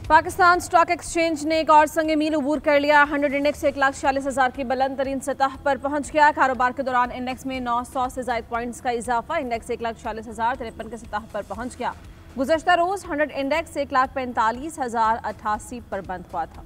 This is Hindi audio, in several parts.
पाकिस्तान स्टॉक एक्सचेंज ने एक और संग मील अबूर कर लिया। 100 इंडेक्स 1,46,000 की बुलंद तरीन सतह पर पहुंच गया। कारोबार के दौरान इंडेक्स में 900 से ज्यादा पॉइंट्स का इजाफा। इंडेक्स 1,46,053 की सतह पर पहुंच गया। गुज़श्ता रोज 100 इंडेक्स 1,45,088 पर बंद हुआ था।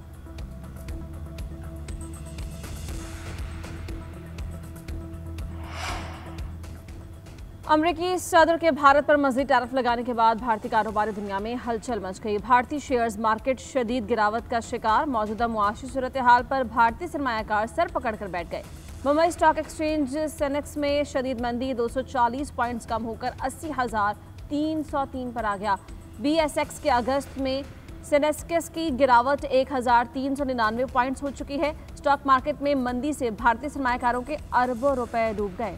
अमेरिकी सदर के भारत पर मज़ीद टैरिफ लगाने के बाद भारतीय कारोबारी दुनिया में हलचल मच गई। भारतीय शेयर्स मार्केट शदीद गिरावट का शिकार। मौजूदा मुआशी सूरत हाल पर भारतीय सरमायाकार सर पकड़कर बैठ गए। मुंबई स्टॉक एक्सचेंज सेंसेक्स में शदीद मंदी 240 पॉइंट्स कम होकर 80,303 पर आ गया। BSX के अगस्त में सेंसेक्स की गिरावट 1,399 पॉइंट्स हो चुकी है। स्टॉक मार्केट में मंदी से भारतीय सरमायाकारों के अरबों रुपए डूब गए।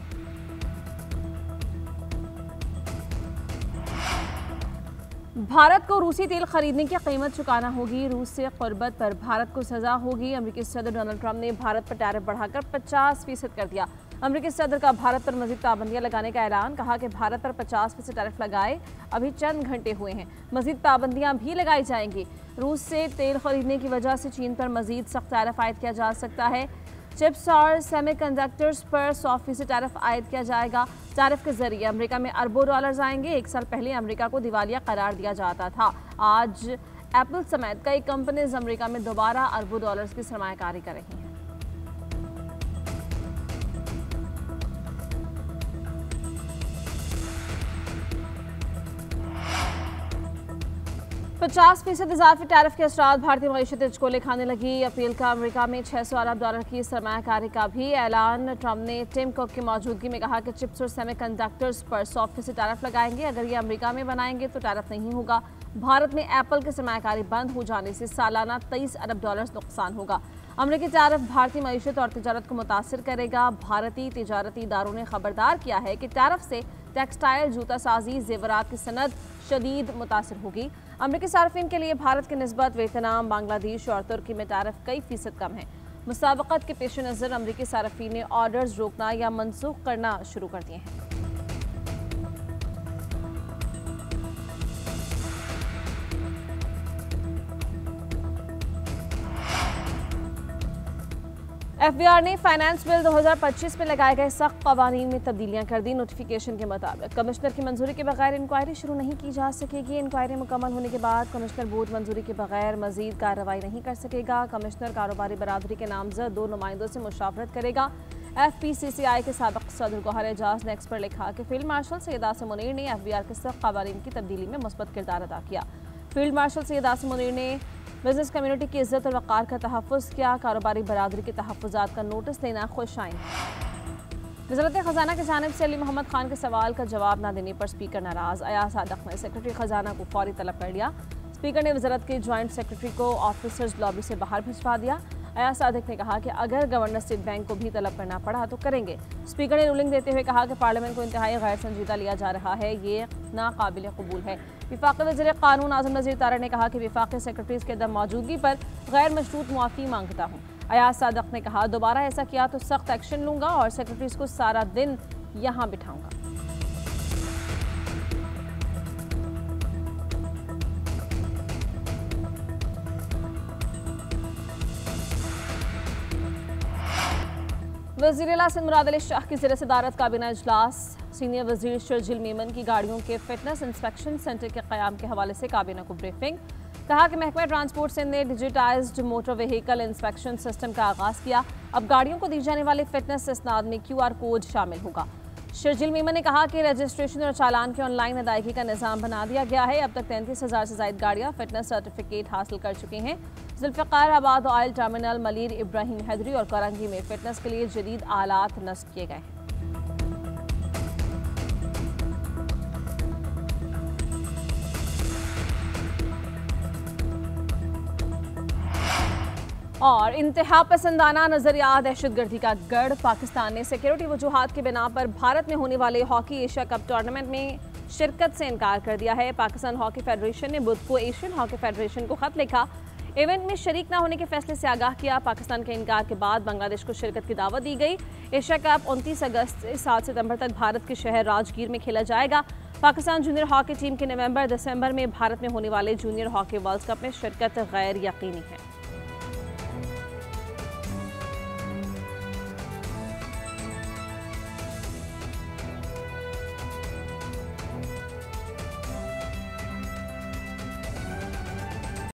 भारत को रूसी तेल खरीदने की कीमत चुकाना होगी। रूस से क़ुर्बत पर भारत को सजा होगी। अमेरिकी सदर डोनाल्ड ट्रंप ने भारत पर टैरिफ बढ़ाकर 50% कर दिया। अमेरिकी सदर का भारत पर मजीद पाबंदियां लगाने का ऐलान। कहा कि भारत पर 50% टैरिफ लगाए अभी चंद घंटे हुए हैं, मजीद पाबंदियां भी लगाई जाएंगी। रूस से तेल खरीदने की वजह से चीन पर मजीद सख्त टैरिफ आयद किया जा सकता है। चिप्स और सेमीकंडक्टर्स पर 100% टैरिफ आयद किया जाएगा। टैरिफ के जरिए अमेरिका में अरबों डॉलर्स आएंगे। एक साल पहले अमेरिका को दिवालिया करार दिया जाता था। आज एप्पल समेत कई कंपनीज अमेरिका में दोबारा अरबों डॉलर्स की सरमायाकारी कर रही हैं। 50% इजाफी टैरिफ के असरात भारतीय मईशत झकोले खाने लगी। अप्रैल का अमेरिका में 600 अरब डॉलर की सरमायाकारी का भी ऐलान। ट्रंप ने टिम कुक की मौजूदगी में कहा कि चिप्स और सेमीकंडक्टर्स पर 100% टैरिफ लगाएंगे। अगर ये अमेरिका में बनाएंगे तो टैरिफ नहीं होगा। भारत में एप्पल की सरमायाकारी बंद हो जाने से सालाना 23 अरब डॉलर नुकसान होगा। अमेरिकी टैरिफ भारतीय मईशत और तिजारत को मुतासिर करेगा। भारतीय तिजारती इदारों ने खबरदार किया है कि टैरिफ से टेक्सटाइल, जूता साजी, जेवरात की सनद शदीद मुतासिर होगी। अमेरिकी सार्फिन के लिए भारत की निस्बत वियतनाम, बांग्लादेश और तुर्की में टैरिफ कई फीसद कम है। मुसाबकत के पेश नज़र अमेरिकी सार्फिन ने ऑर्डर्स रोकना या मनसूख करना शुरू कर दिए हैं। FBI ने फाइनेंस बिल 2025 में लगाए गए सख्त कवानीन में तब्दीलियां कर दी। नोटिफिकेशन के मुताबिक कमिश्नर की मंजूरी के बगैर इंक्वायरी शुरू नहीं की जा सकेगी। इंक्वायरी मुकम्मल होने के बाद कमिश्नर बोर्ड मंजूरी के बगैर मजीद कार्रवाई नहीं कर सकेगा। कमिश्नर कारोबारी बरादरी के नामजद 2 नुमाइंदों से मुशावरत करेगा। FPCCI के साबिक सदर गौहर एजाज ने एक्स पर लिखा कि फील्ड मार्शल सैयद आसिम मुनीर ने FBR के सख्त कवानीन की तब्दीली में मुस्बत किरदार अदा किया। फील्ड मार्शल सैयद आसिम मुनीर ने बिजनेस कम्युनिटी की इज्जत और वक़ार का तहफ़्फ़ुज़ किया। कारोबारी बरादरी के तहफ़्फ़ुज़ात का नोटिस देना खुश आइन। वज़ारत ख़ज़ाना की जानिब से अली मोहम्मद खान के सवाल का जवाब न देने पर स्पीकर नाराज़। अयाज सादिक ने सेक्रेटरी ख़ज़ाना को फौरी तलब कर लिया। स्पीकर ने वज़ारत के जॉइंट सेक्रेटरी को ऑफिसर्स लॉबी से बाहर भिजवा दिया। अयाज सादिक ने कहा कि अगर गवर्नर स्टेट बैंक को भी तलब करना पड़ा तो करेंगे। स्पीकर ने रूलिंग देते हुए कहा कि पार्लियामेंट को इंतहाई गैर संजीदा लिया जा रहा है, ये नाकाबिल कबूल है। विफाक़ी वज़ीर क़ानून आज़म नज़ीर तारड़ ने कहा कि विफाक़ी सेक्रेटरीज़ के दम मौजूदगी पर गैर मशरूत मुआफ़ी मांगता हूँ। अयाज सादिक ने कहा दोबारा ऐसा किया तो सख्त एक्शन लूँगा और सेक्रेटरीज़ को सारा दिन यहाँ बिठाऊँगा। वज़ीर-ए-आला सिंध मुराद अली शाह की ज़ेर सदारत काबीना इजलास। सीनियर वज़ीर शर्जील मेमन की गाड़ियों के फिटनेस इंस्पेक्शन सेंटर के क़याम के हवाले से काबीना को ब्रीफिंग। कहा कि महकमा ट्रांसपोर्ट सिंध ने digitised motor vehicle inspection system का आगाज़ किया। अब गाड़ियों को दी जाने वाली फिटनेस इस्नाद में QR कोड शामिल होगा। शर्जील मेमन ने कहा कि रजिस्ट्रेशन और चालान की ऑनलाइन अदायगी का निज़ाम बना दिया गया है। अब तक 33,000 से ज़ायद गाड़ियाँ फिटनेस सर्टिफिकेट हासिल कर चुकी हैं। जुल्फ़िकार आबाद ऑयल टर्मिनल, मलीर इब्राहिम हैदरी और करंगी में फिटनेस के लिए जदीद आलात नस्ब किए गए हैं। और इंतहा पसंदाना नजरिया दहशतगर्दी का गढ़। पाकिस्तान ने सिक्योरिटी वजूहात की बिना पर भारत में होने वाले हॉकी एशिया कप टूर्नामेंट में शिरकत से इनकार कर दिया है। पाकिस्तान हॉकी फेडरेशन ने बुध को एशियन हॉकी फेडरेशन को खत लिखा। इवेंट में शरीक न होने के फैसले से आगाह किया। पाकिस्तान के इनकार के बाद बांग्लादेश को शिरकत की दावत दी गई। एशिया कप 29 अगस्त से 7 सितंबर तक भारत के शहर राजगीर में खेला जाएगा। पाकिस्तान जूनियर हॉकी टीम के नवंबर-दिसंबर में भारत में होने वाले जूनियर हॉकी वर्ल्ड कप में शिरकत गैर यकीनी है।